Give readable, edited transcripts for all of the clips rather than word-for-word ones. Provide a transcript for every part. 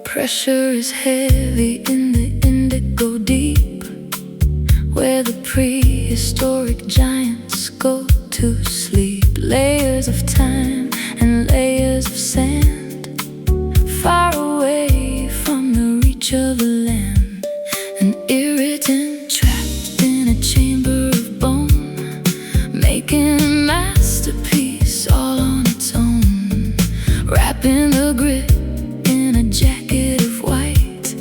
Pressure is heavy in the indigo deep, where the prehistoric giants go to sleep. Layers of time and layers of sand, far away from the reach of the land. An irritant trapped in a chamber of bone, making a masterpiece all on its own. Wrapping the grit in a jacket of white,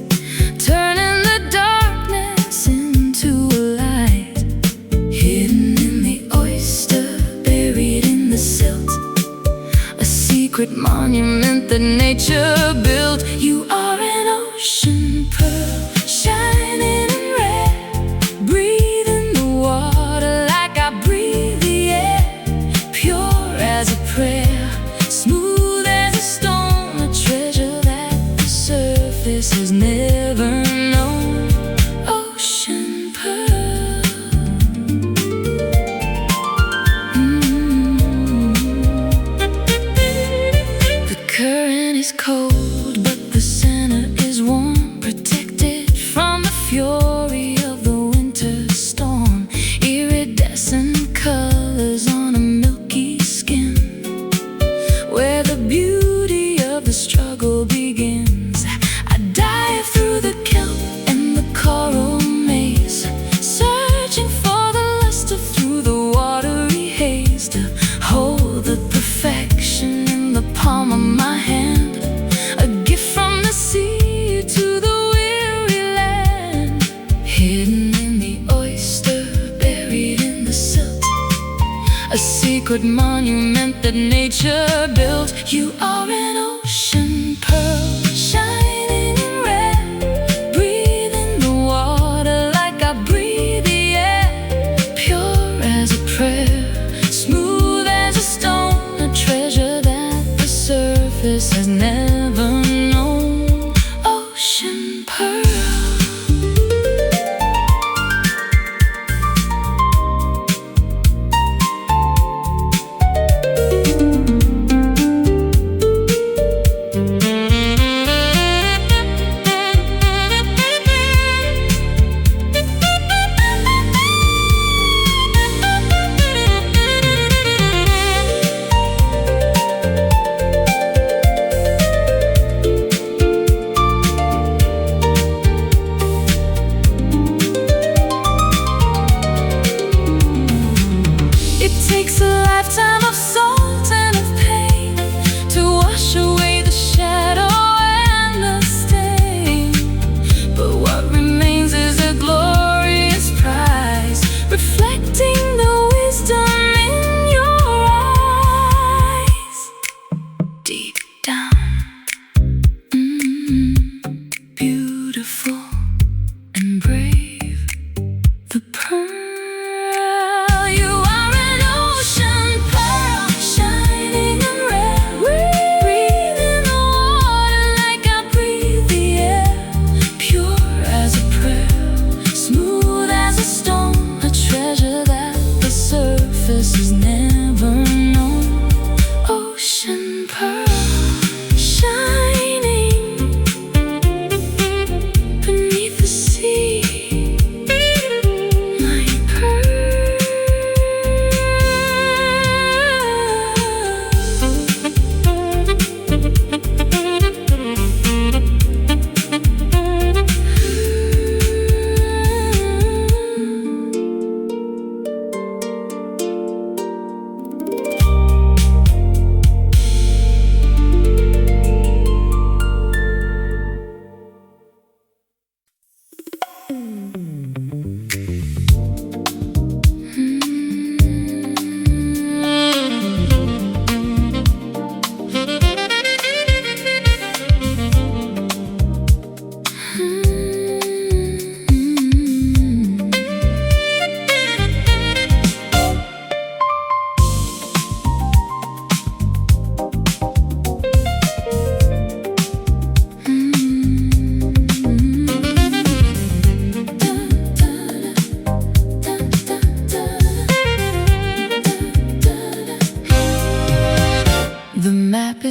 turning the darkness into a light. Hidden in the oyster, buried in the silt, a secret monument that nature built. You are an ocean pearl, shining and rare. Breathe in the water like I breathe the air. Pure as a prayer, smooth as a stone, a treasure that the surface has never known. Ocean pearl. The current is cold, but the center is warm, protected from the fury of the winter storm. Iridescent colors on a milky skin, where the beauty of the struggle begins. I dive through the kelp and the coral maze, searching for the luster through the watery haze, to hold the perfection in the palm of my hand, a gift from the sea to the weary land. Hidden in the oyster, buried in the silt, a secret monument that nature built. You are an ocean pearl, shining and rare. Breathe in the water like I breathe the air. Pure as a prayer, smooth as a stone, a treasure that the surface has never known. Ocean pearl.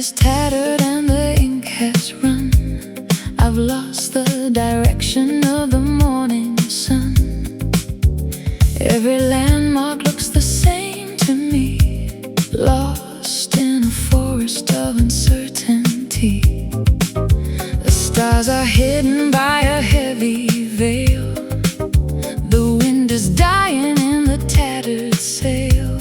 is tattered and the ink has run. I've lost the direction of the morning sun. Every landmark looks the same to me, lost in a forest of uncertainty. The stars are hidden by a heavy veil. The wind is dying in the tattered sail.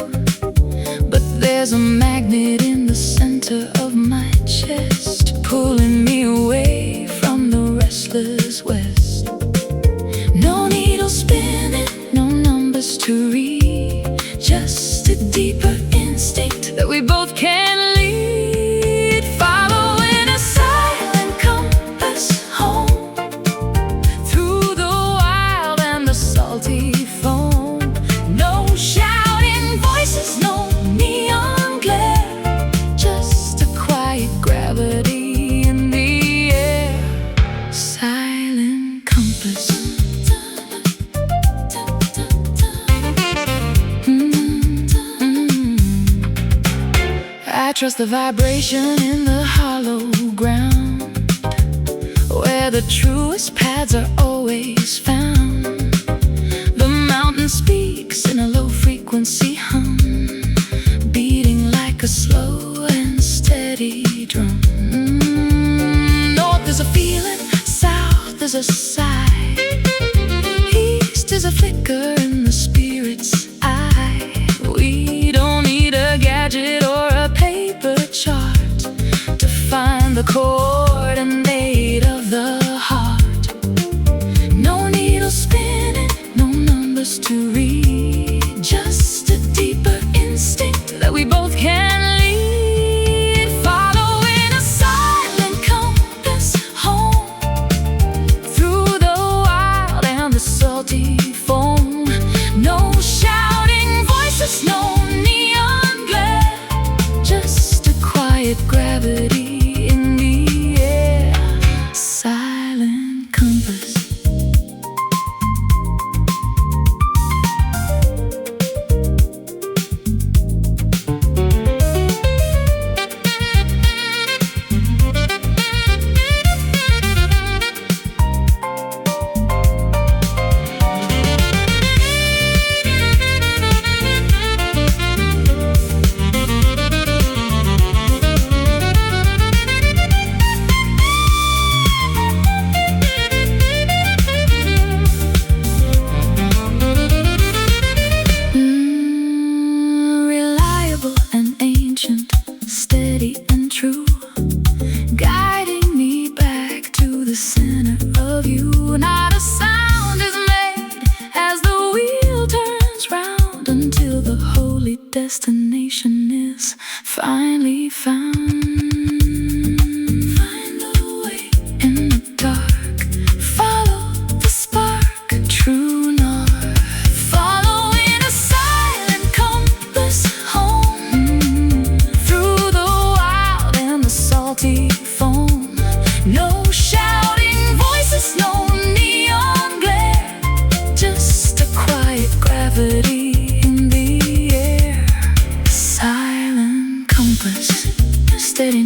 But there's a magnet in the center of my chest, pulling me away from the restless west. No needle spinning, no numbers to read, just a deeper instinct that we both can lead. Following a silent compass home, through the wild and the salty foam. No shouting voices, no neon glare, just a quiet gravity in the air. Silent compass. I trust the vibration in the hollow ground, where the truest paths are always found. The mountain speaks in a low frequency hum, beating like a slow and steady drum. North is a feeling, south is a sigh, east is a flicker in the spirit's eye. We don't need a gadget or a paper chart to find the coordinate of the heart. No needle spinning, no numbers to read, just a deeper instinct that we both can lead. Following a silent compass home, through the wild and the salty foam. No shouting voices, no neon glare, just a quiet gravity in the air. Silent compass. Reliable and ancient, steady and true, guiding me back to the center of you. Not a sound is made as the wheel turns round, until the holy destination is finally found. Find the way in the dark, follow the spark, true north. Following a silent compass home, through the wild and the salty foam. No shouting voices, no neon glare, just a quiet gravity in the air. Silent compass, steady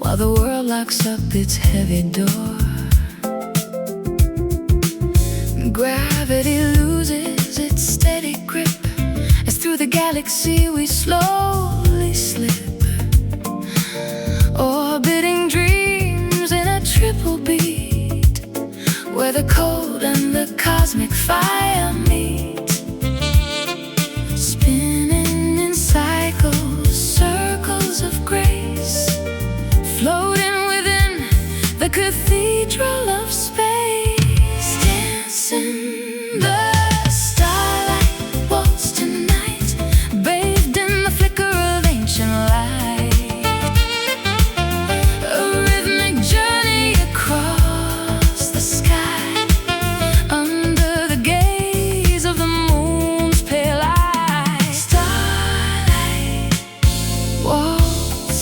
while the world locks up its heavy door. Gravity loses its steady grip as through the galaxy we slowly slip, orbiting dreams in a triple beat, where the cold and the cosmic fire meet. Spinning in cycles, circles of grace, floating within the cathedral of space. Dancing the starlight waltz tonight, bathed in the flicker of ancient light. A rhythmic journey across the sky, under the gaze of the moon's pale eye. Starlight waltz.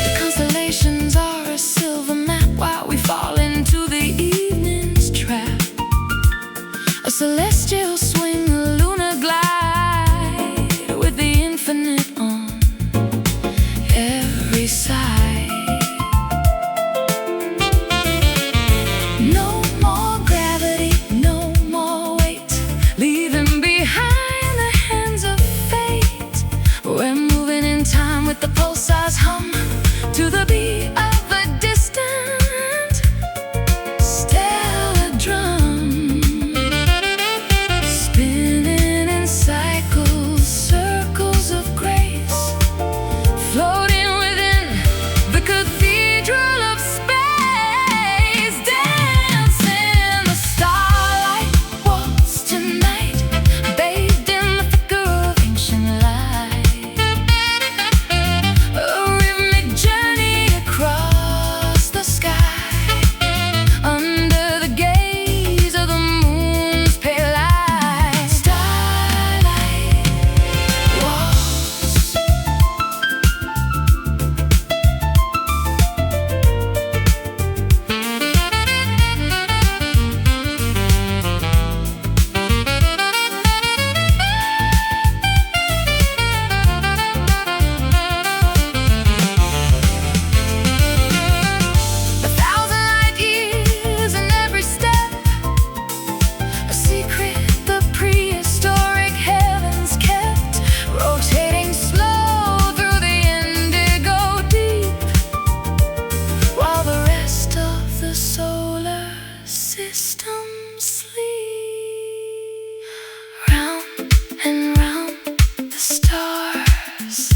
The constellations are a silver map while we fall into the evening's trap. A celestial swing, a lunar glide, with the infinite on every side. No more gravity, no more weight, leaving behind the hands of fate. We're moving in time with the pulsar's hum, to the beat of a distant stellar drum. Spinning in cycles, circles of grace, floating within the cathedral of space. Dancing the starlight waltz tonight, bathed in the flicker of ancient light. A rhythmic journey across the sky, under the gaze of the moon's pale light. Starlight waltz. A thousand light years in every step, a secret the prehistoric heavens kept, rotating slow through the indigo deep, while the rest of the solar system sleep. Round and round the stars,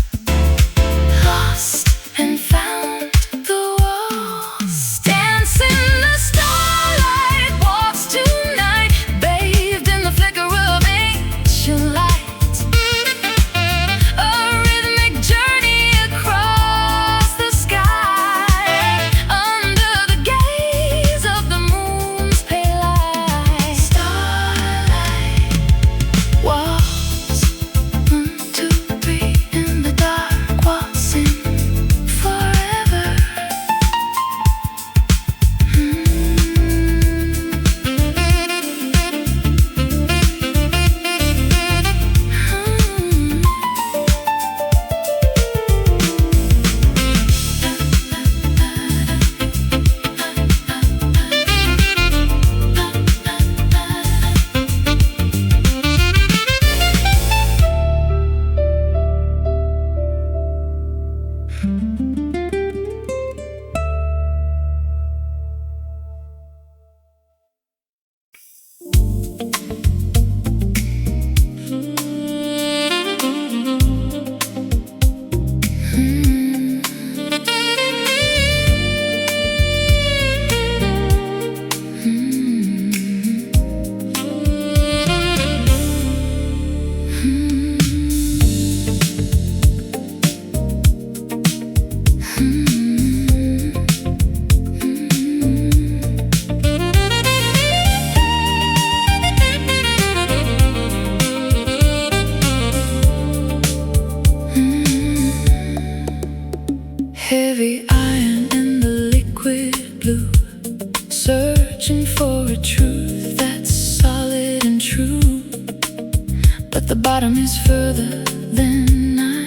lost and found the walls. Dancing the starlight waltz tonight, bathed in the flicker of ancient light. A rhythmic journey across the sky, under the gaze of the moon's pale eye. Starlight waltz, 1, 2, 3, in the dark, waltzing forever. Heavy iron in the liquid blue, searching for a truth that's solid and true. But the bottom is further than I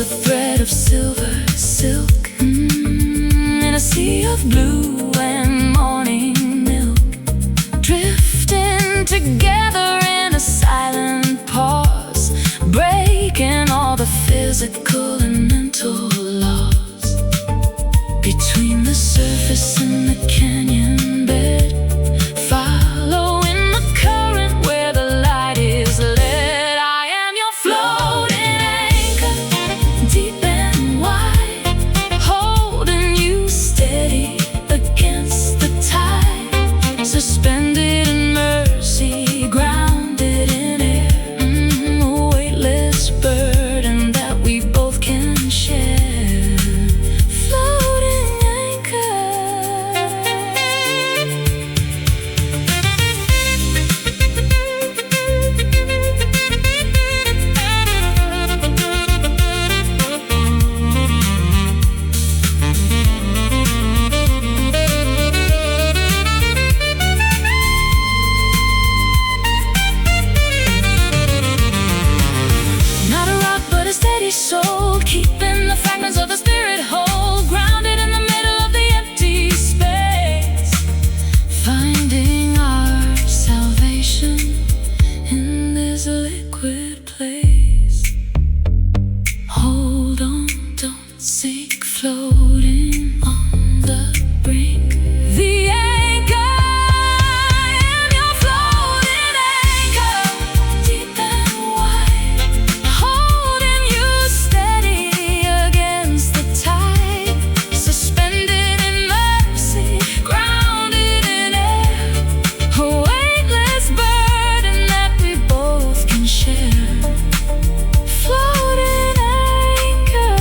thread of silver silk, in a sea of blue and morning milk, drifting together in a silent pause, breaking all the physical and mental laws. Between the surface and the canyon bed, following the current where the light is led, I am your floating anchor, deep and wide, holding you steady against the tide, suspended in mercy, grounded in air, a weightless burden that we both can share. Soul, keeping the fragments of the spirit whole, grounded in the middle of the empty space, finding our salvation in this liquid place. Hold on, don't sink, floating on the brink. The anchor, I am your floating anchor, deep and wide, holding you steady against the tide, suspended in mercy, grounded in air, a weightless burden that we both can share. Floating anchor,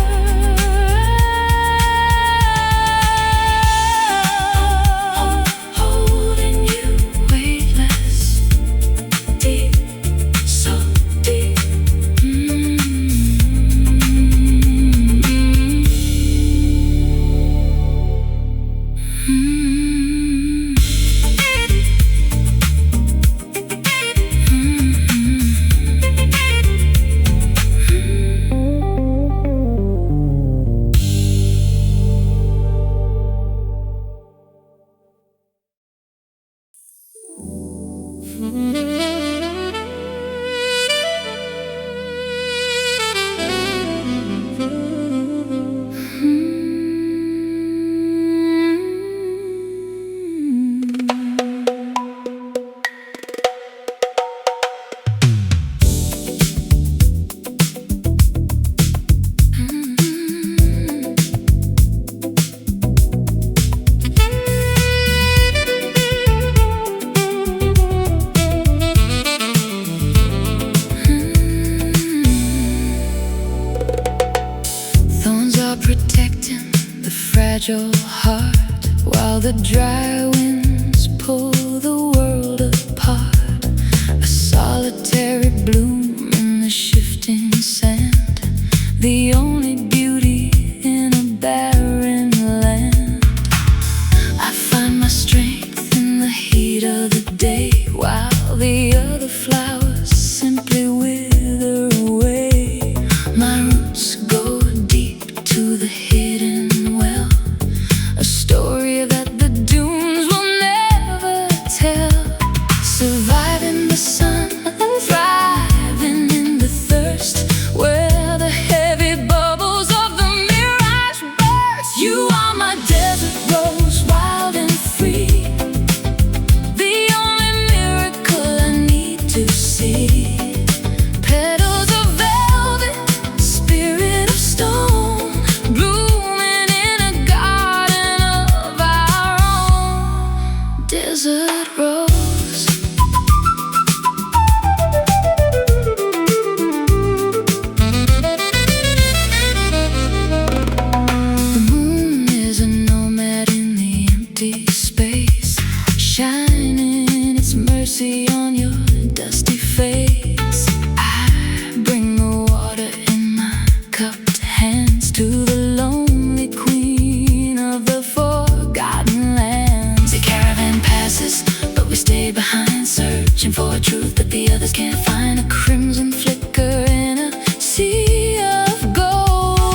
holding you weightless, deep, so deep. Thorns are protecting the fragile heart, while the dry winds pull the world apart. A solitary bloom in the shifting sand, the only beauty in a barren land. I find my strength in the heat of the day, while the other flowers simply wither away. My roots go deep to the hidden well, a story that the dunes will never tell. Surviving the sun, thriving in the thirst, where the heavy bubbles of the mirage burst. You are my desert rose, wild and free, the only miracle I need to see. Petals of velvet, spirit of stone, blooming in a garden of our own. Desert rose. The moon is a nomad in the empty space, shining its mercy on your dusty face. I bring the water in my cupped hands to the lonely queen of the forgotten lands. The caravan passes, but we stay behind, searching for a truth that the others can't find. A crimson flicker in a sea of gold.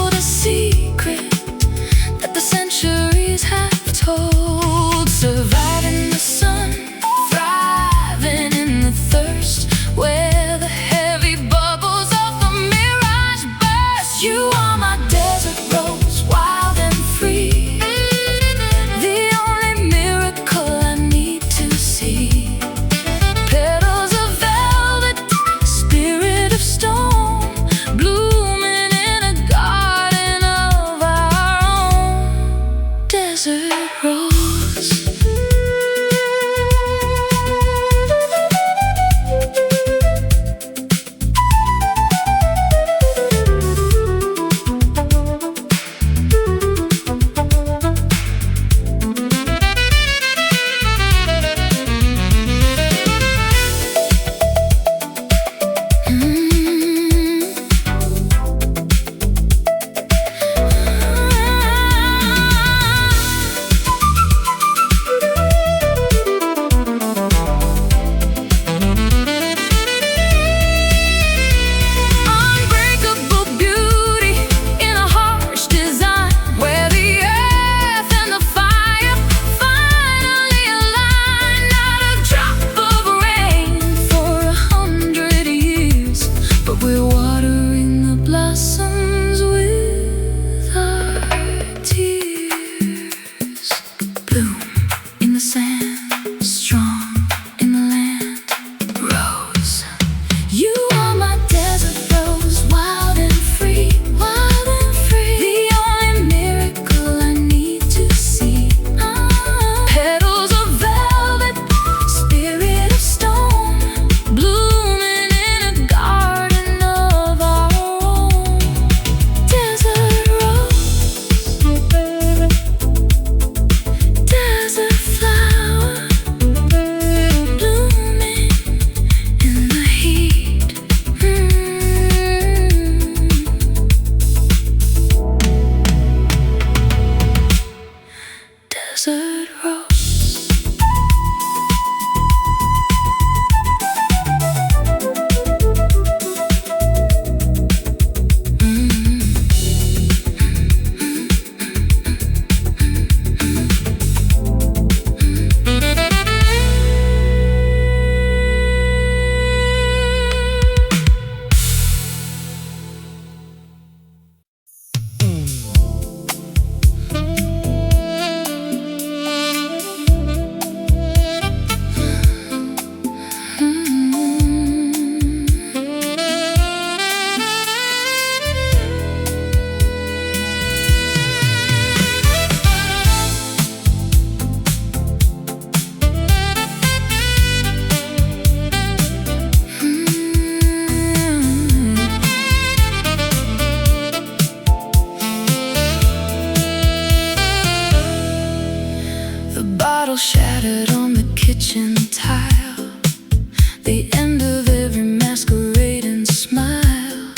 the end of every masquerade and smile.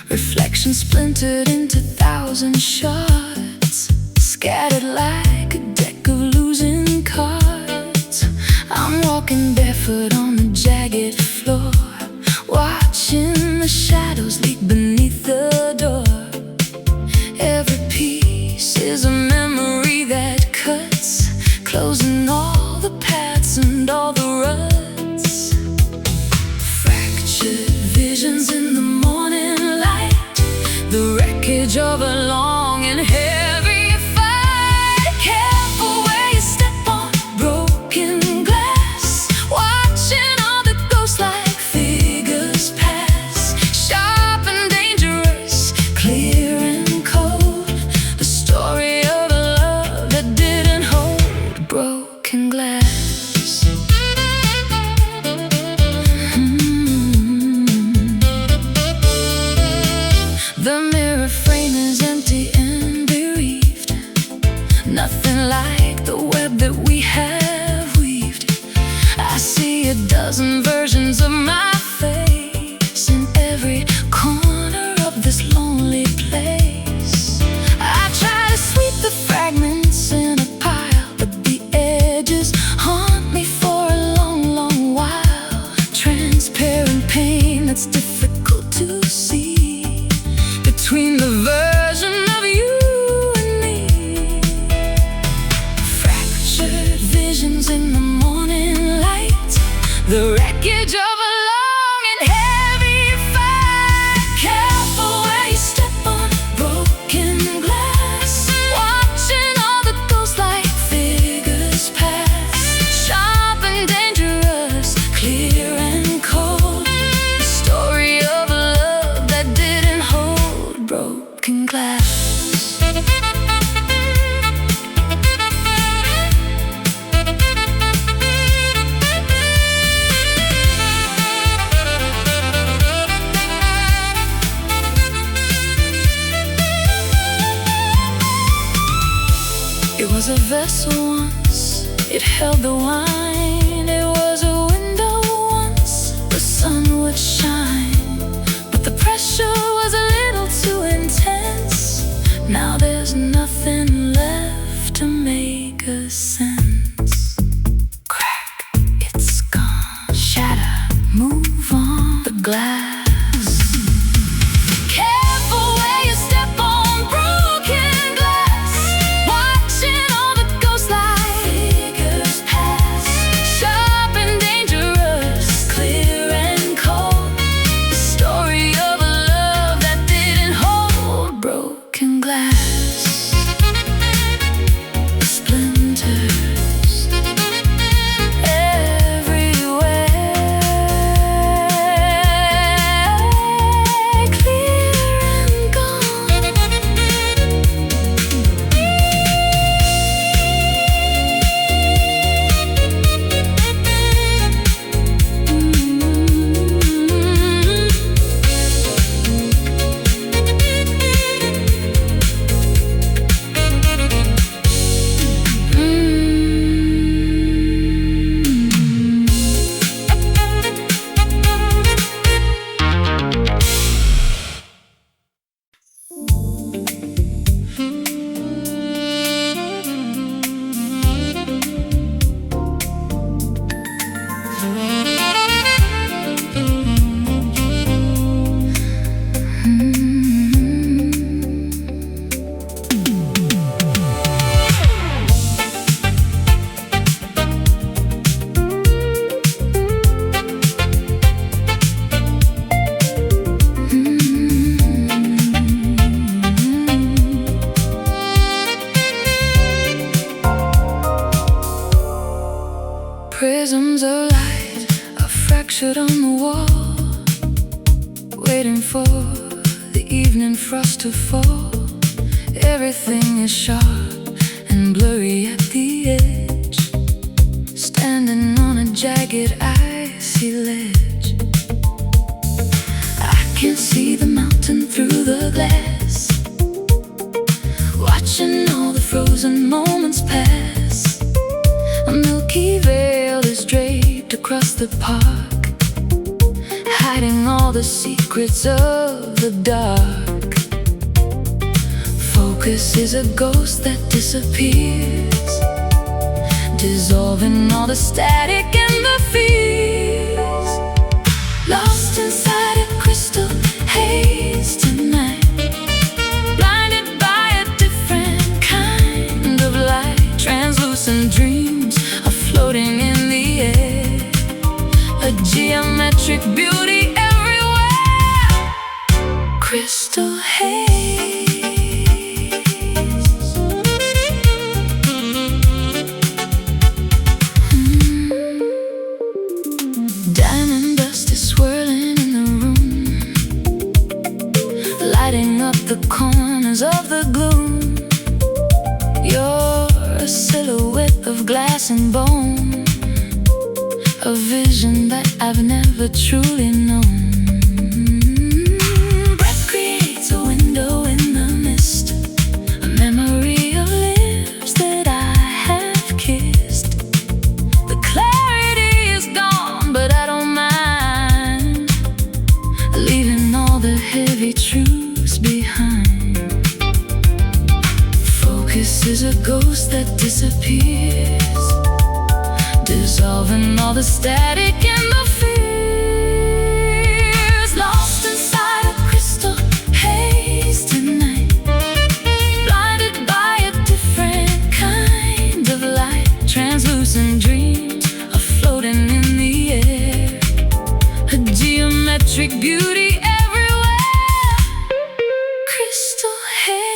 Reflections splintered into thousand shards, scattered like a deck of losing cards. I'm walking barefoot on the jagged floor, watching the shadows leak beneath the door. Every piece is a memory that cuts, closing all the paths and all the ruts. Fractured visions in the morning light, the wreckage of a long and heavy fight. Careful where you step on broken glass, watching all the ghost-like figures pass. Sharp and dangerous, clear and cold, the story of a love that didn't hold broken glass. The mirror frame is empty and bereaved, nothing like the web that we have weaved. I see a dozen versions of my face in every corner of this lonely place. I try to sweep the fragments in a pile, but the edges haunt me for a long, long while. Transparent pain that's difficult to see between the version of you and me. Fractured visions in the morning light, the wreckage of a long and heavy fight. Careful where you step on broken glass, watching all the ghost-like figures pass. Sharp and dangerous, clear and cold, the story of a love that didn't hold broken glass. It was a vessel once, it held the wine. It was a window once, the sun would shine. But the pressure was a little too intense. Now there's nothing left to make a sense. Crack, it's gone. Shatter, move on. The glass. Careful where you step on broken glass, watching all the ghost-like figures pass. Sharp and dangerous, clear and cold, the story of a love that didn't hold broken glass. Splinters everywhere, clear and gone. Prisms of light are fractured on the wall, waiting for the evening frost to fall. Everything is sharp and blurry at the edge, standing on a jagged icy ledge. I can see the mountain through the glass, watching all the frozen moments pass. A milky veil is draped across the park, hiding all the secrets of the dark. Focus is a ghost that disappears, dissolving all the static and the fears. Lost inside a crystal haze tonight, blinded by a different kind of light. Translucent dreams are floating in the air, a geometric beauty everywhere. Crystal haze. Diamond dust is swirling in the room, lighting up the corners of the gloom. You're a silhouette of glass and bone, a vision that I've never truly known. Breath creates a window in the mist, a memory of lips that I have kissed. The clarity is gone, but I don't mind, leaving all the heavy truths behind. Focus is a ghost that disappears, dissolving all the static and the fears. Lost inside a crystal haze tonight, blinded by a different kind of light. Translucent dreams are floating in the air, a geometric beauty everywhere. Crystal haze.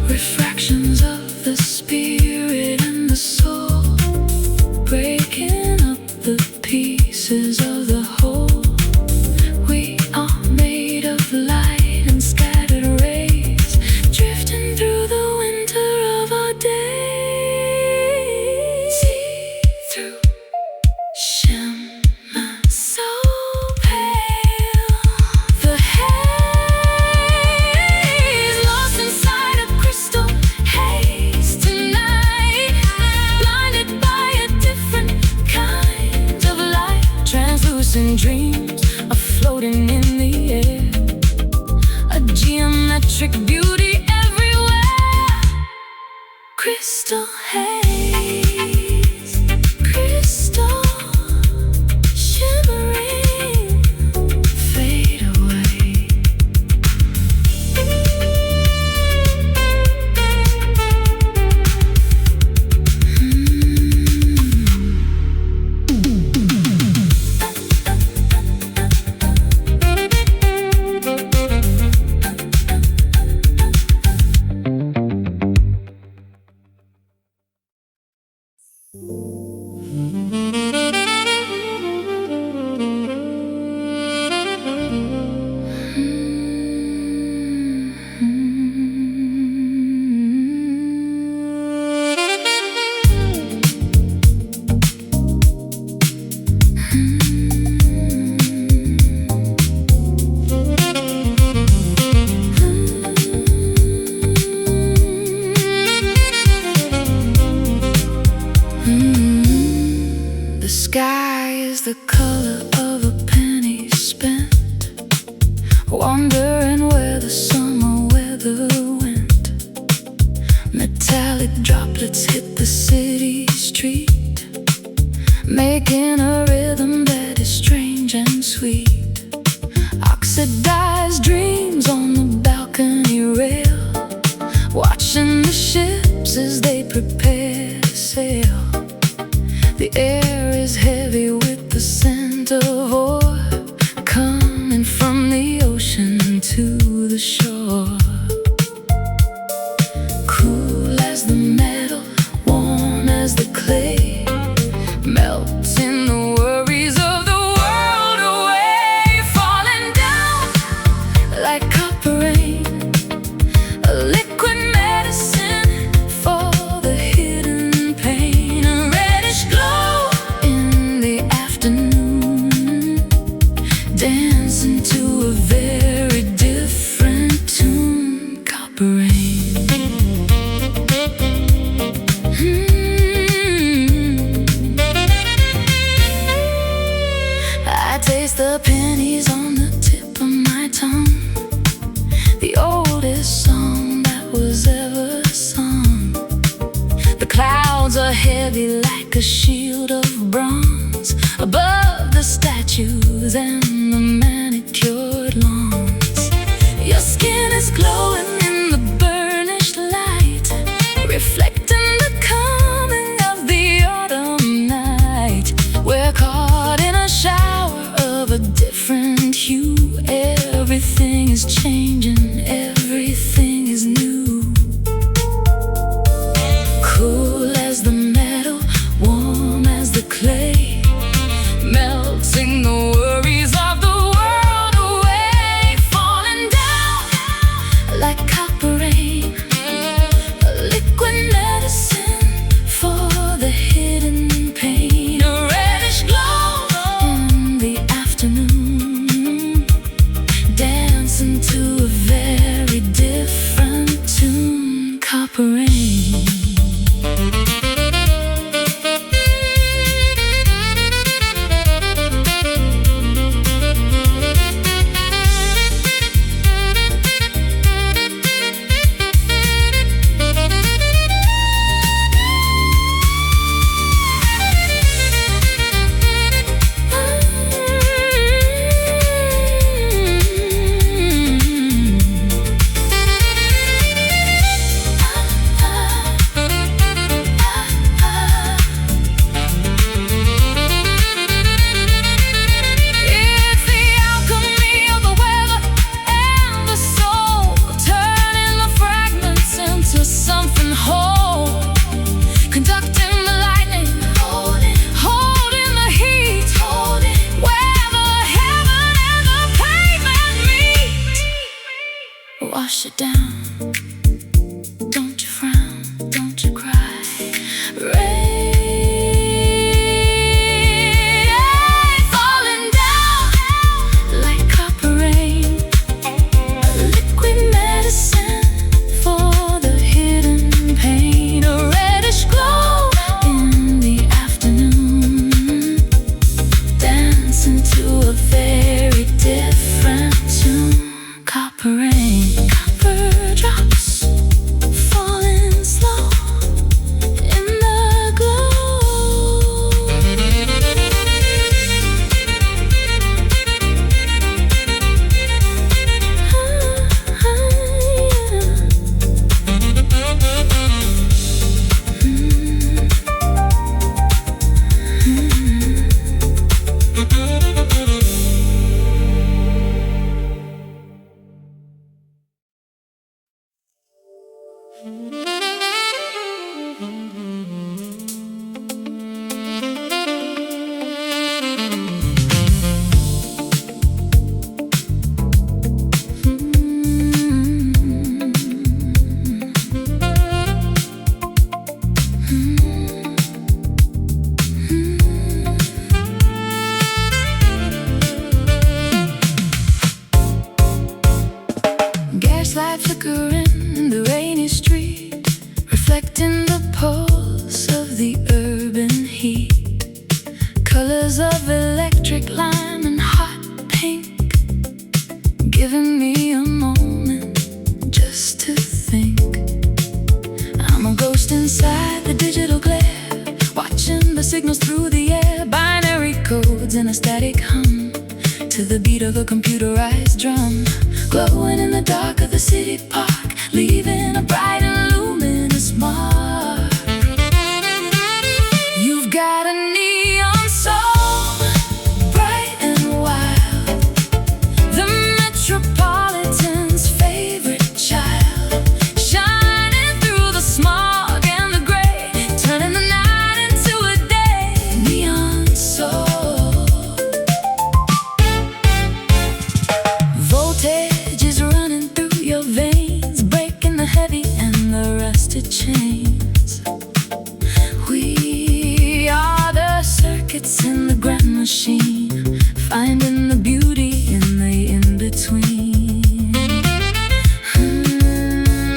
Refractions of the spirit and the soul, breaking up the pieces of the whole. We are made of light and scattered rays, drifting through the winter of our days. See through shimmer so pale, the haze. Lost inside a crystal haze tonight, blinded by a different kind of light. Translucent dreams are floating in the air, a geometric beauty everywhere. Crystal haze, crystal shimmering, fade away. The sky is the color of a penny spent, wondering where the summer weather went. Metallic droplets hit the city street, making a rhythm that is strange and sweet. Oxidized dreams on the balcony rail, watching the ships as they prepare to sail. The air is heavy with the scent of ore, coming from the ocean to the shore. Cool as the heavy like a shield of bronze above the statues and the manicured lawns. Your skin is glowing in the burnished light, reflecting the coming of the autumn night. We're caught in a shower of a different hue. Everything is changing, everything is new. Cool as the metal, warm as the clay, melting the worries of the world away. Falling down like copper rain, a liquid medicine for the hidden pain. A reddish glow in the afternoon, dancing to a very different tune. Copper rain. Wash it down, don't you frown, don't you cry. Rain, falling down like copper rain, a liquid medicine for the hidden pain. A reddish glow in the afternoon, dancing to a very different tune. Copper rain. Gaslight flickering in the rainy street, reflecting the pulse of the urban heat. Colors of electric lime and hot pink, giving me a moment just to think. I'm a ghost inside the digital glare, watching the signals through the air. Binary codes in a static hum, to the beat of a computerized drum. Glowing in the dark of the city park, leaving a bright and luminous mark. You've got a neon soul, bright and wild, the metropolitan's favorite child, shining through the smog and the gray, turning the night into a day. Neon soul. Voltage your veins, breaking the heavy and the rusted chains. We are the circuits in the grand machine, finding the beauty in the in-between.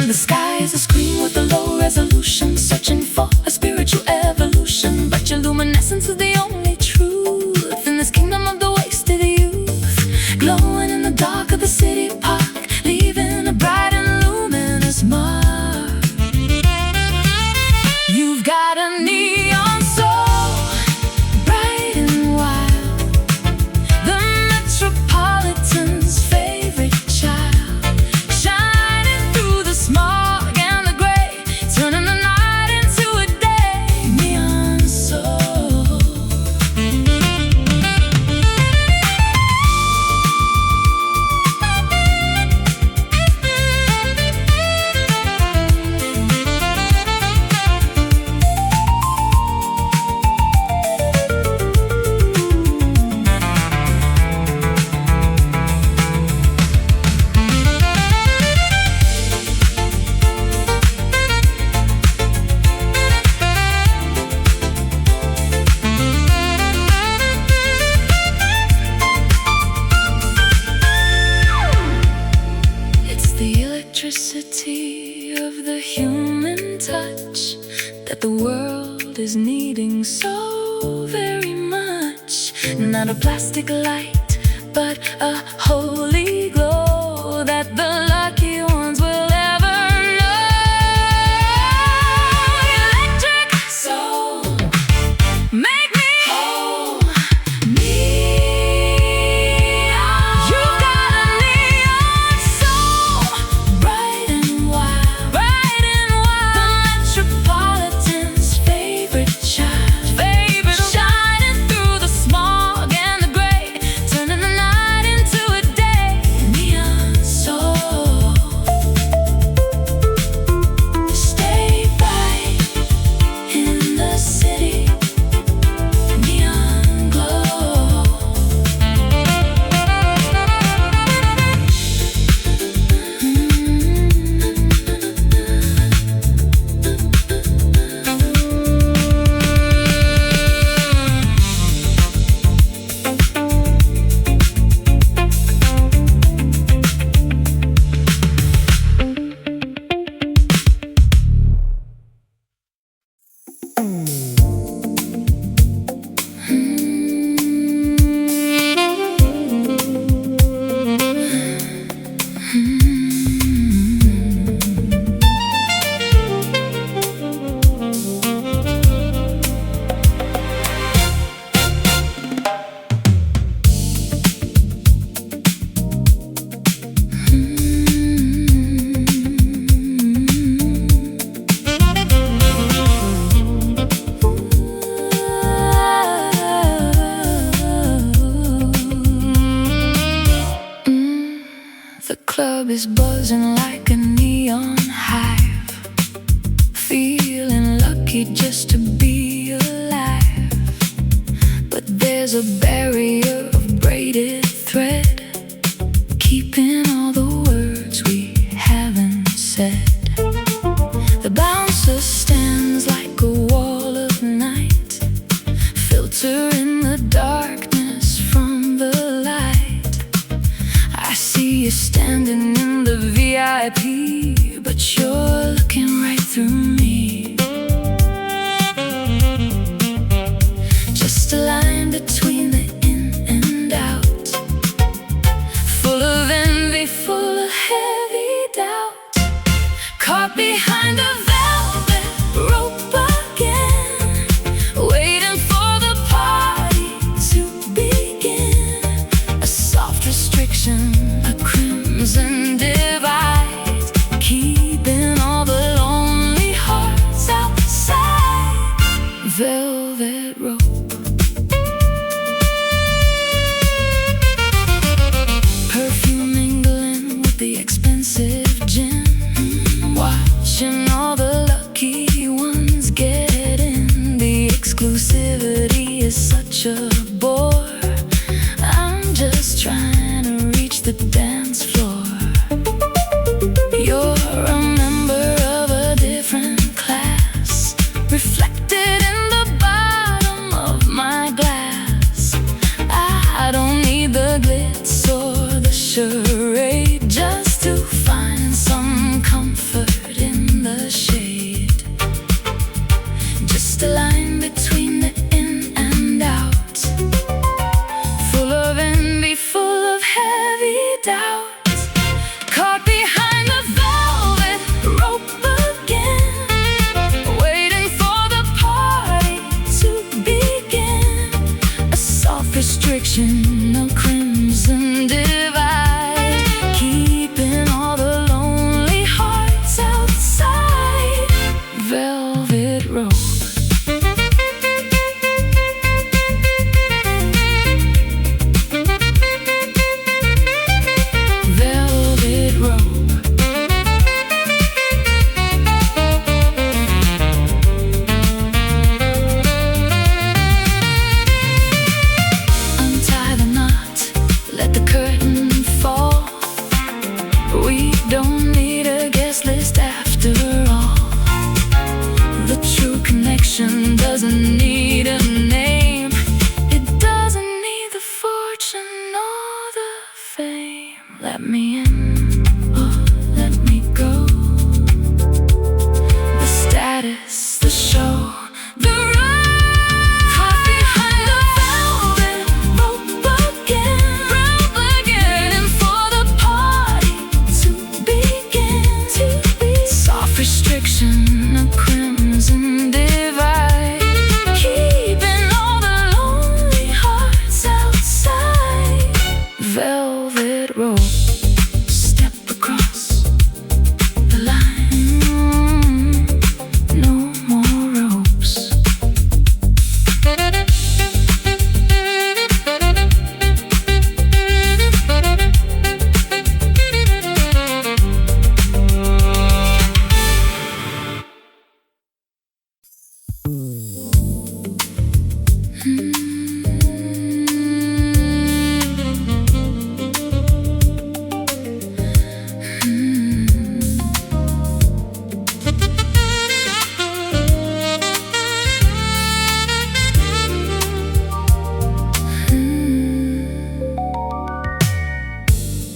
The sky is a screen with a low resolution, searching for a spiritual evolution. But your luminescence is the only truth in this kingdom of the wasted youth. Glowing in the dark of the city park, leaving a bright and luminous mark. You've got a neon of the human touch that the world is needing so very much. Not a plastic light, but a holy glow that the lucky ones will ever know. Electric soul, make me whole. Neon, you've got a neon soul, bright and wild, bright and wild. The metropolitan's favorite child, shining through the smog and the gray, turning the night into a day. Neon soul, stay bright in the city. Neon glow. The club is buzzing like a neon hive, feeling lucky just to be alive. But there's a barrier of braided thread, keeping all the words we haven't said. The bouncer stands like a wall of night, filtering the darkness from the light. I see you standing in the VIP, but you're looking right through me. Just a line between the in and out, full of envy, full of heavy doubt. Caught behind a velvet rope again, waiting for the party to begin. A soft restriction, a crimson divide, keeping all the lonely hearts outside. Velvet rope, perfume mingling with the expensive gin, watching all the lucky ones get in. The exclusivity is such a bore, I'm just trying to reach the dance floor. You're a member of a different class, reflected in the bottom of my glass. I don't need the glitz or the charade, just to find some comfort in the shade. Just a line between the in and out,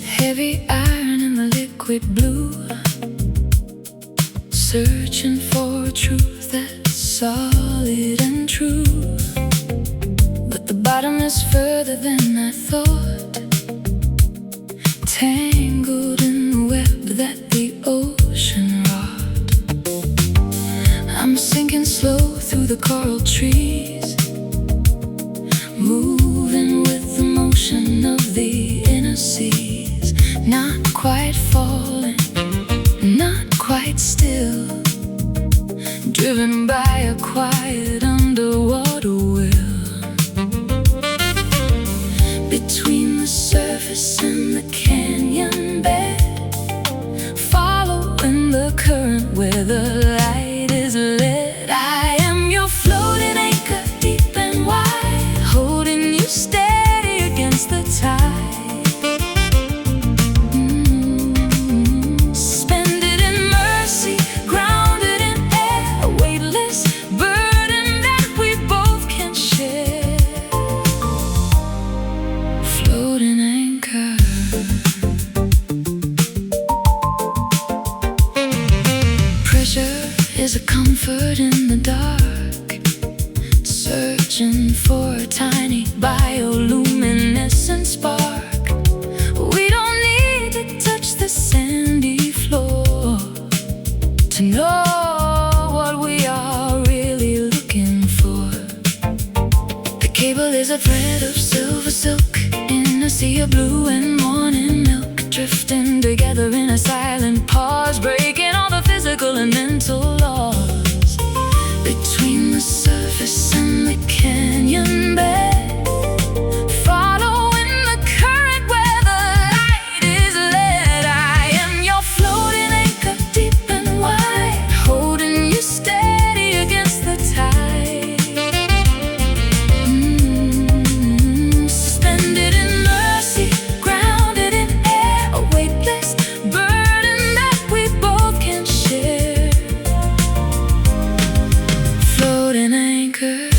Heavy iron in the liquid blue, searching for a truth that's solid and true. But the bottom is further than I thought, tangled in the web that the ocean wrought. I'm sinking slow through the coral trees, moving with the motion of the inner seas. Not quite falling, not quite still, driven by a quiet underwater will. Between the surface and the canyon bed, following the current where the light is led. I am your floating anchor, deep and wide, holding you steady against the tide. Is a comfort in the dark, searching for a tiny bioluminescent spark. We don't need to touch the sandy floor to know what we are really looking for. The cable is a thread of silver silk in a sea of blue and morning milk, drifting together in a silent pause, breaking all the physical and mental laws. Between the surface and the canyon bed, following the current where the light is led. I am your floating anchor, deep and wide, holding you steady against the tide. Suspended in mercy, grounded in air, a weightless burden that we both can share. Floating anchor.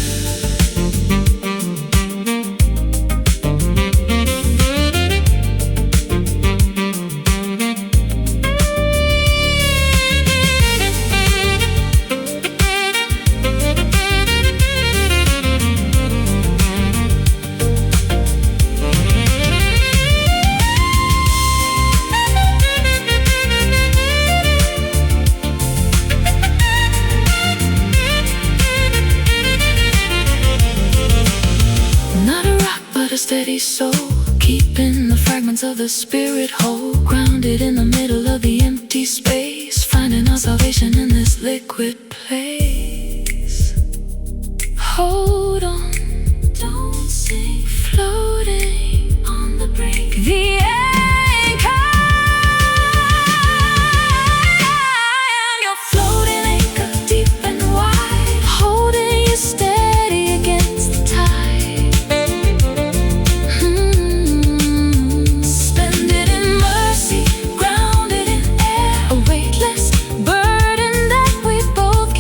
A steady soul, keeping the fragments of the spirit whole, grounded in the middle of the empty space, finding our salvation in this liquid place. Hold on, don't sink, floating on the brink. The anchor. I am your floating anchor, deep and wide, holding you steady against the tide. Both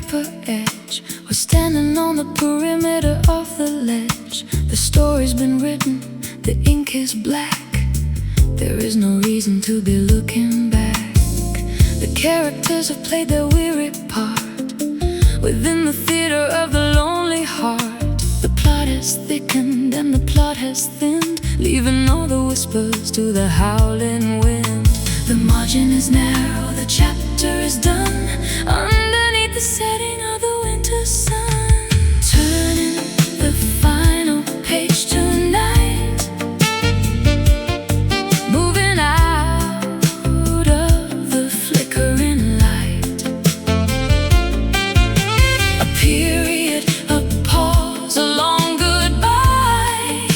paper edge. We're standing on the perimeter of the ledge. The story's been written, the ink is black. There is no reason to be looking back. The characters have played their weary part within the theater of the lonely heart. The plot has thickened and the plot has thinned, leaving all the whispers to the howling wind. The margin is narrow, the chapter is done, underneath the setting of the winter sun. Turning the final page tonight, moving out of the flickering light. A period, a pause, a long goodbye,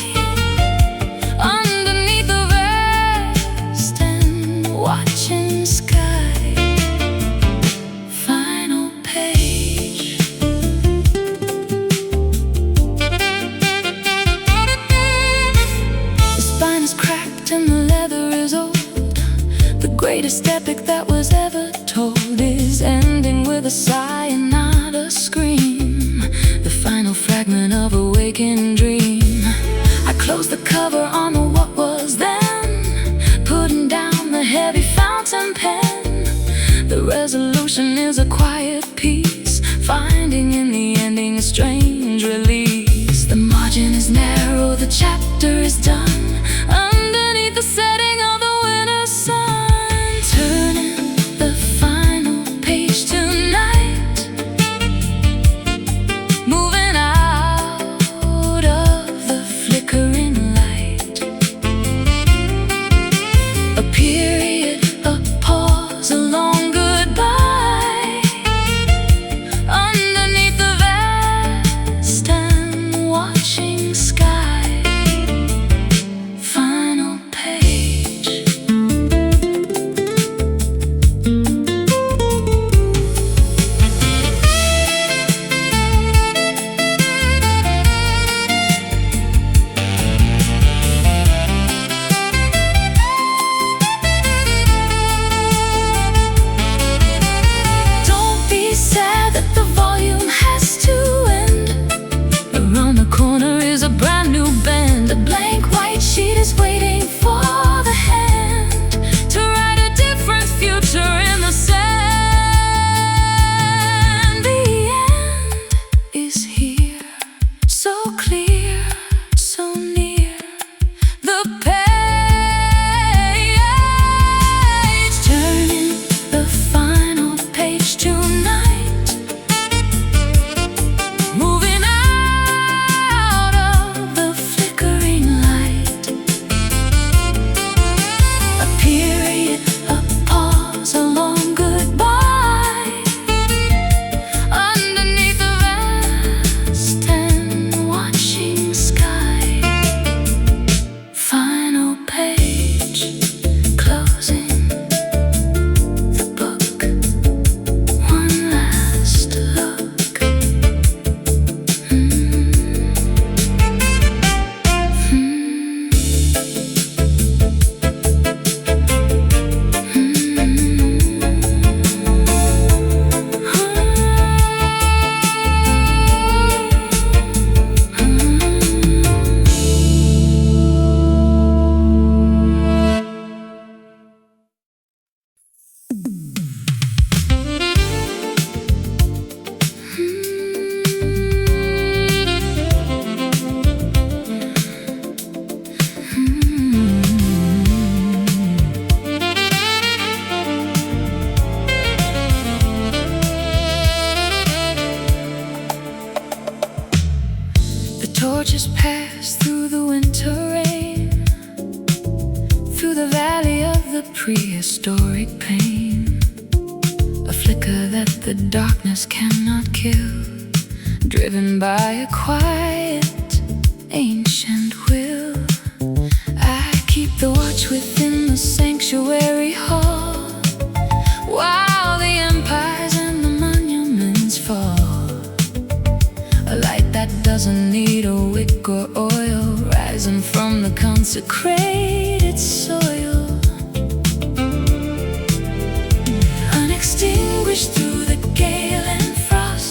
underneath the vast and watching sky. Final page. The spine is cracked and the leather is old. The greatest epic that was ever told is ending with a sigh and not a scream. The final fragment of a waking dream. I closed the cover on the what was then, putting down the heavy fountain pen. The resolution is a quiet peace, finding in the ending a strange release. The margin is narrow, the chapter is done, underneath the setting of the winter sun. Turning the final page tonight, moving out of the flickering light. A period, a pause, a long goodbye, underneath the vast and watching sky. Final page. Don't be sad that the volume has to end. Around the corner is a brand new bend. A blank white sheet is waiting for the hand to write a different future in the sand. The end is here, so clear, so near. The page, turning the final page tonight, moving out of the flickering light. A period, a pause, a long goodbye, underneath the vast and watching sky. Final page, closing the book, one last look. The torches pass through the winter rain, through the valley of the prehistoric pain. A flicker that the darkness cannot kill, driven by a quiet, ancient will. I keep the watch within the sanctuary hall, while the empires and the monuments fall. A light that doesn't need a wick or oil, rising from the consecrated soil. Unextinguished through the gale and frost,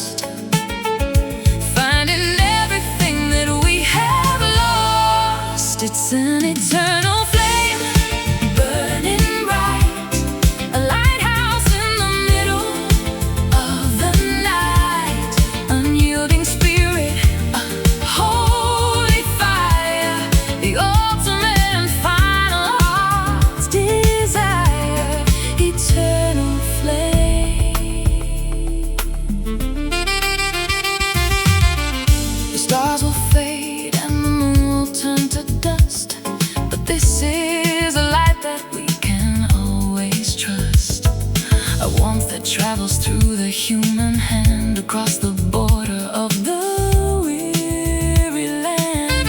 travels through the human hand across the border of the weary land.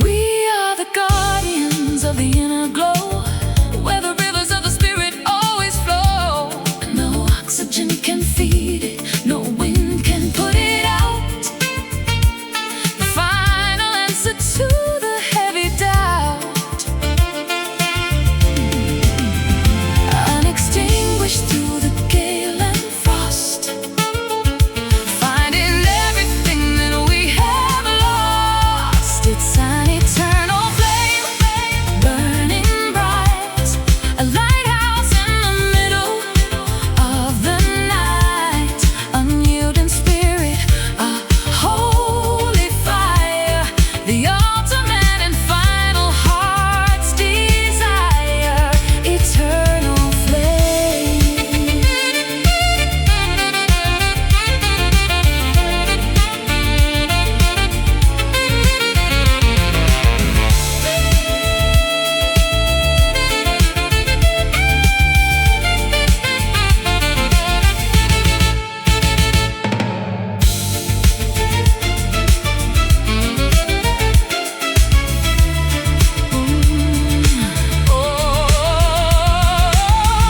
We are the guardians of the inner glow, where the rivers of the spirit always flow. No oxygen can feed it, no wind can put it out. The final answer to the heavy doubt, unextinguished through the gale and frost, finding everything that we have lost. It's an eternal flame, burning bright, a lighthouse in the middle of the night, unyielding spirit, a holy fire, the ultimate and final heart's desire, eternal flame.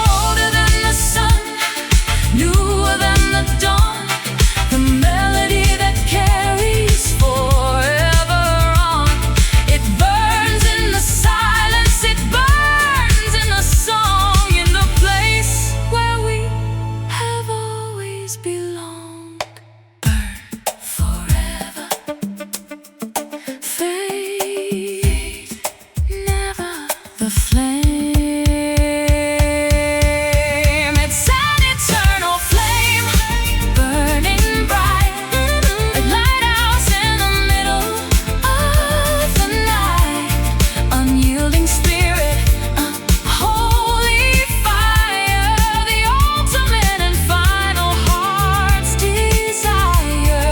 Older than the sun, newer than the dawn, the melody that carries forever on. It burns in the silence, it burns in the song, in the place where we have always belonged. Burn forever, fade never. The flame, it's an eternal flame, burning bright, a lighthouse in the middle of the night, unyielding spirit, a holy fire, the ultimate and final heart's desire,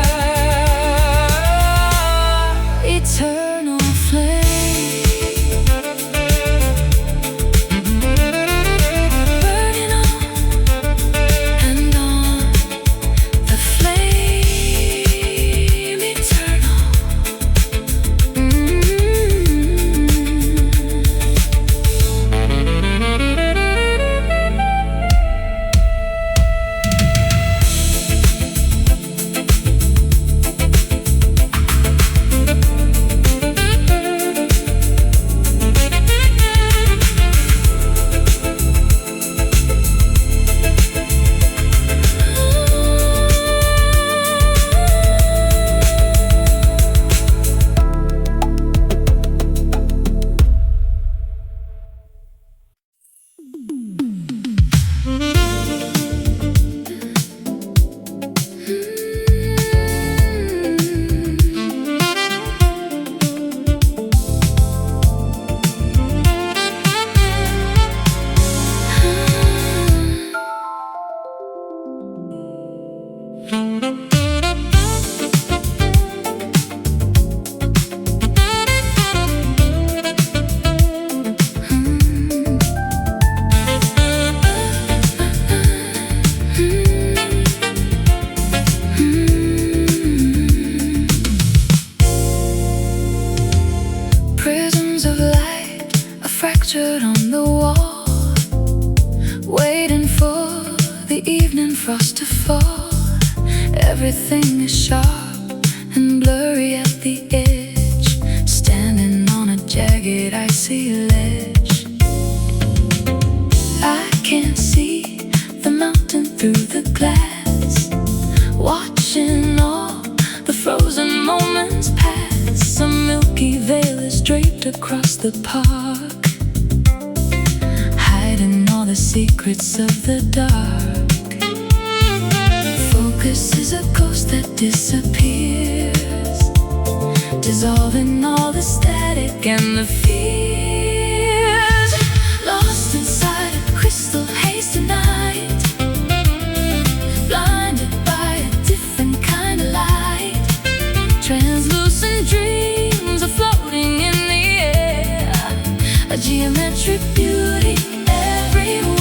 eternal flame. Burning on and on, the flame eternal. Prisms of light are fractured on the wall, waiting for the evening frost to fall. Everything is sharp and blurry at the edge, standing on a jagged icy ledge. I can't see the mountain through the glass, watching all the frozen moments pass. A milky veil is draped across the park, hiding all the secrets of the dark. Focus is a ghost that disappears, dissolving all the static and the fears. Lost inside a crystal haze tonight, blinded by a different kind of light. Translucent dreams are floating in the air, a geometric beauty everywhere.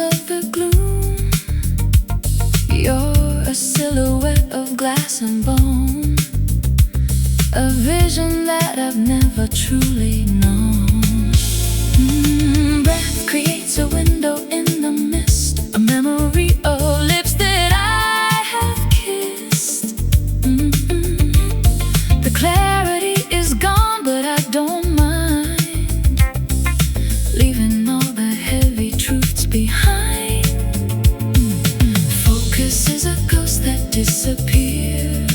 of the gloom. You're a silhouette of glass and bone, a vision that I've never truly known. Breath creates a window in the mist, a memory of lips that I have kissed. The clarity is gone, but I don't mind leaving all the heavy truths behind. Focus is a ghost that disappears,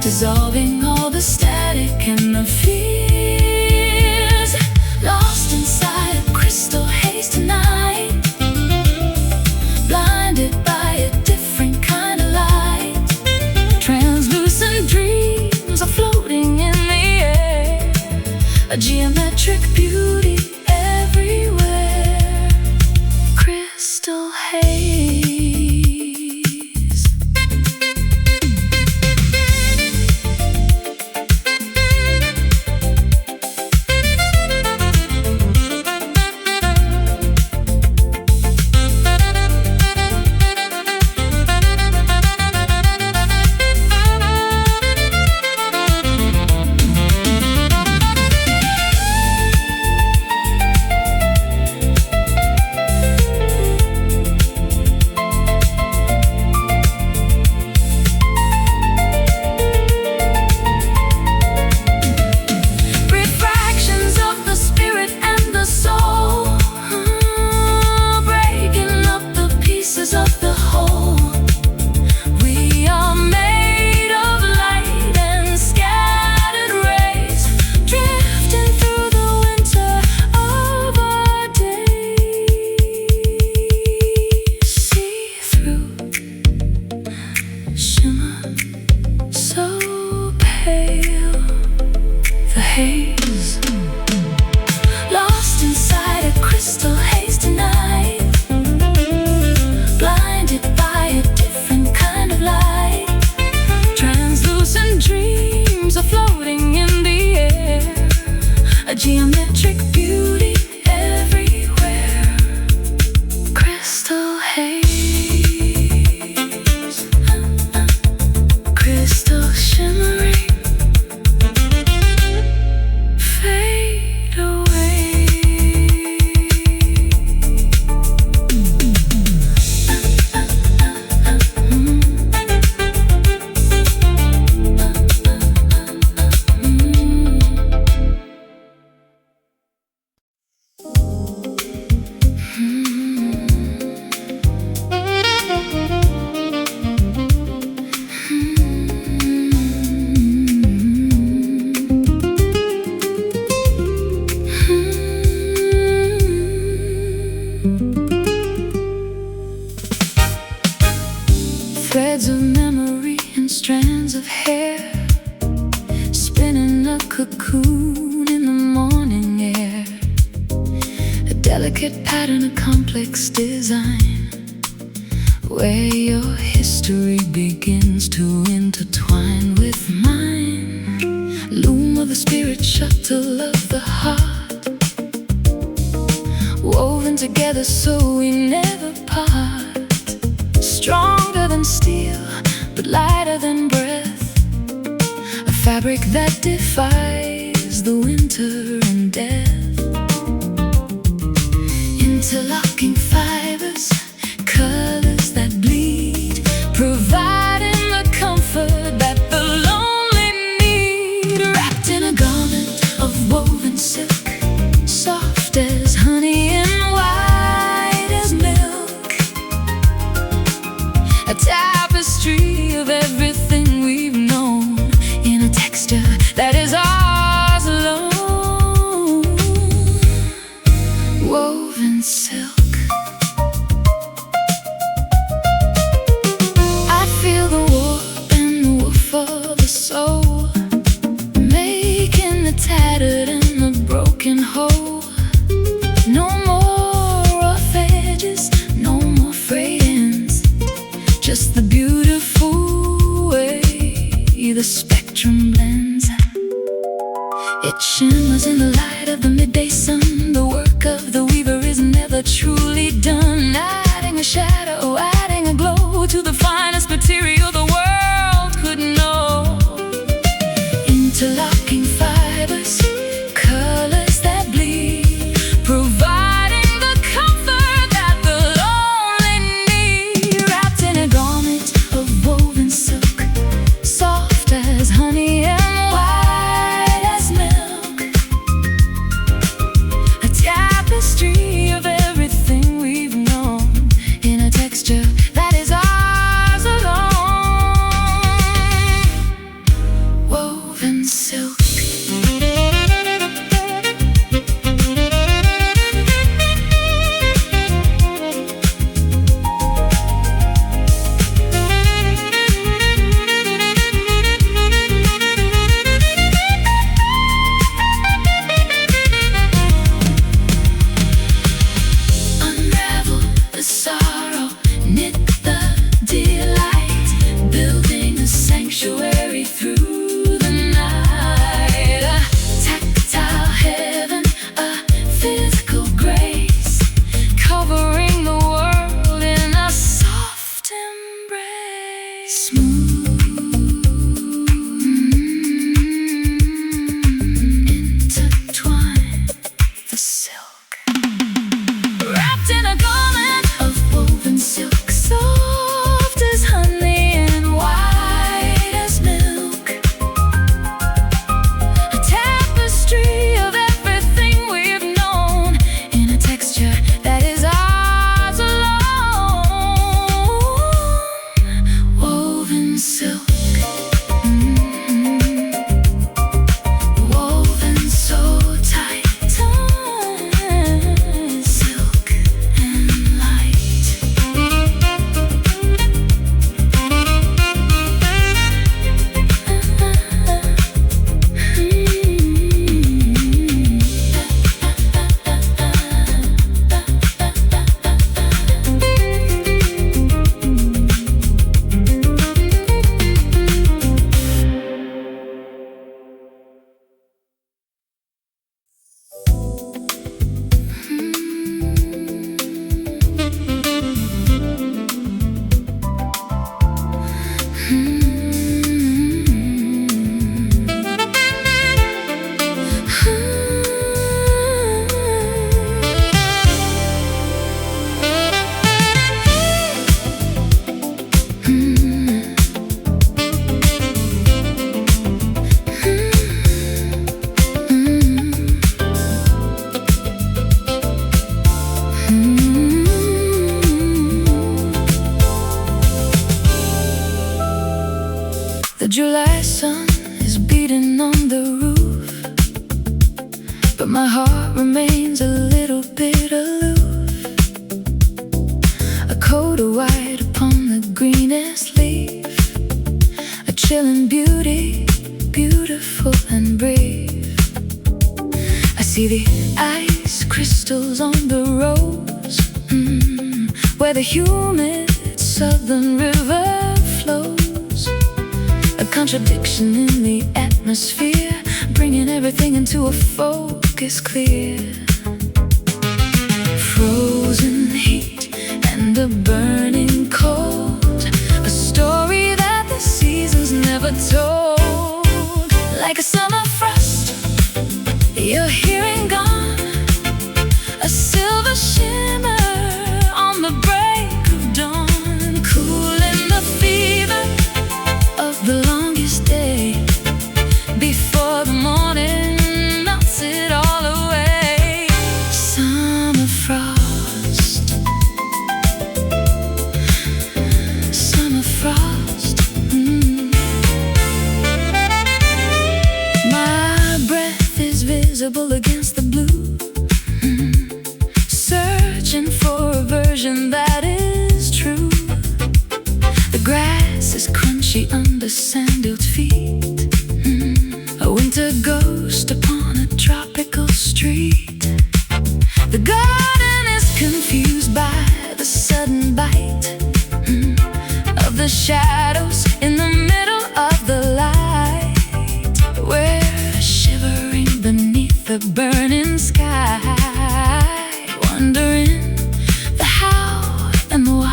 dissolving all the static and the fears. Lost inside a crystal haze tonight, blinded by a different kind of light. Translucent dreams are floating in the air, a geometric beauty everywhere. Crystal haze. Lost inside a crystal haze tonight, blinded by a different kind of light. Translucent dreams are floating in the air, a geometric beauty everywhere. Crystal haze, crystal shimmering. Threads of memory and strands of hair, spinning a cocoon in the morning air. A delicate pattern, a complex design, where your history begins to intertwine with mine. Loom of the spirit, shuttle of the heart, woven together so we never part. Stronger than steel, but lighter than breath, a fabric that defies the winter and death. Interlocking fibers, colors that bleed, providing the comfort that the lonely need. Wrapped in a garment of woven silk, soft as honey and white as milk, a tapestry of everything we've known, in a texture that is ours alone. Woven silk. I feel the warp and the woof of the soul, making the tattered and the broken whole. No more rough edges, no more frayed ends, just the beautiful shadow, adding a glow to the finest material the world could know. Interlocking fibers, colors that bleed, providing the comfort that the lonely need. Wrapped in a garment of woven silk, soft as honey and white as milk. A tapestry of everything we've known, in a texture that is ours alone. Woven silk. Unravel the sorrow, knit the delight, building a sanctuary through the night. A tactile heaven, a physical grace, covering the world in a soft embrace. Intertwine the silk. Wrapped in a garment of woven silk, soft as honey and white as milk. A tapestry of everything we've known, in a texture that is ours alone. Woven silk. Woven so tight, silk and light. The July sun is beating on the roof, but my heart remains a little bit aloof. A coat of white upon the greenest leaf, a chilling beauty, beautiful and brave. I see the ice crystals on the rose, where the humid southern river flows. A contradiction in the atmosphere, bringing everything into a focus clear. Frozen heat and a burning cold, a story that the seasons never told. Like a summer frost, you're here and gone, a silver shimmer on the break of dawn, cooling the fever of the longest day, before the morning melts it all away. Summer frost, summer frost. My breath is visible against the blue, searching for a version that is true. The grass is crunchy under sandaled feet, a winter ghost upon a tropical street. The garden is confused by the sudden bite of the shadows in the middle of the light. We're shivering beneath the burning sky, wondering the how and the why.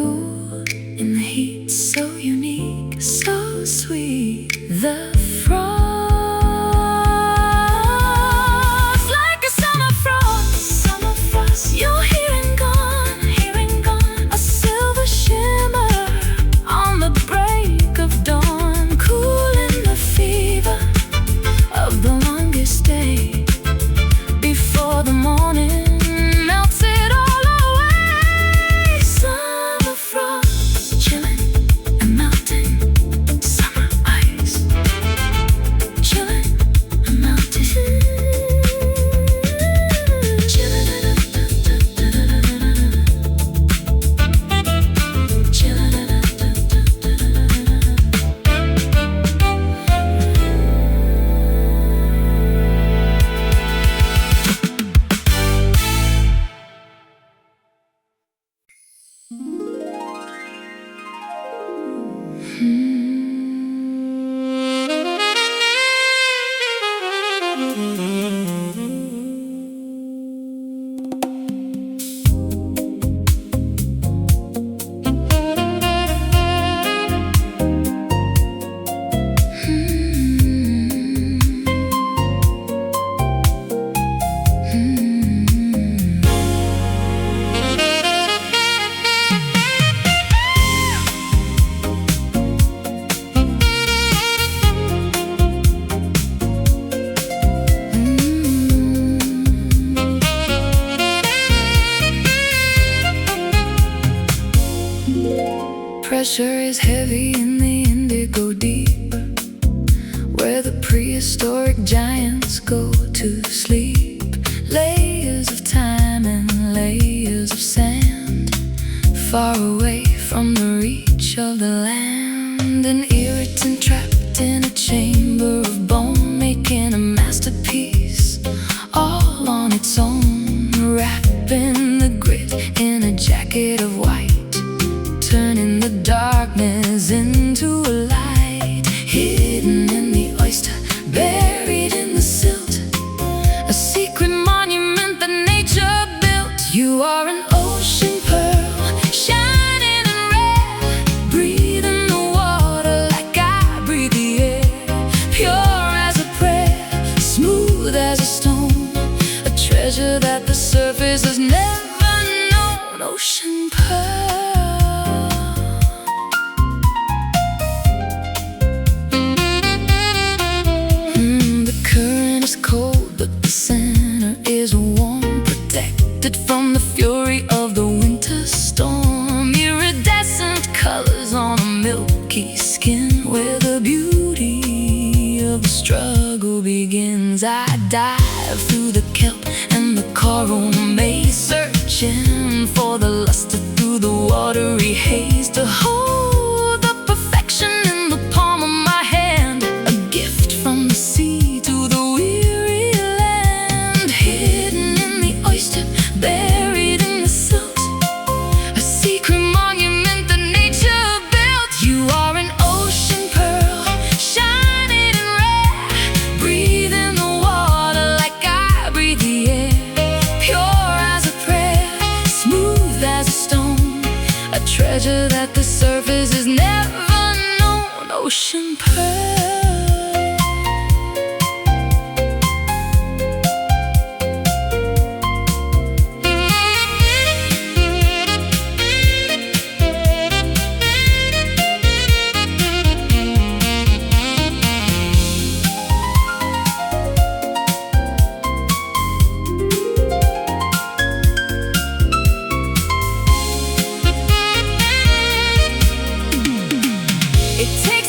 you in the heat, so unique, so sweet. The frost, like a summer frost, you're here and gone, a silver shimmer on the break of dawn, cooling the fever of the longest day before the morning melts it all away. Summer frost, chilling and melting. Summer ice, chilling and melting. Chilling, pressure is heavy in the indigo deep, where the prehistoric giants go to sleep. Layers of time and layers of sand, far away from the reach of the land. An irritant trapped in a chamber of bone, making a masterpiece all on its own. Wrapping the grit in a jacket of white, turning the darkness into a light. Hidden in the oyster, buried in the silt, a secret monument that nature built. You are an ocean pearl, shining and rare, breathing the water like I breathe the air. Pure as a prayer, smooth as a stone, a treasure that the surface has never known. Ocean pearl. Cold, but the center is warm, protected from the fury of the winter storm. Iridescent colors on a milky skin, where the beauty of the struggle begins. I dive through the kelp and the coral maze, searching for the luster through the watery haze, to hold the perfection in the palm of my hand, a gift from the sea to the buried in the silt, a secret monument that nature built. You are an ocean pearl, shining and rare, breathing the water like I breathe the air. Pure as a prayer, smooth as a stone, a treasure that the surface has never known. Ocean pearl. It takes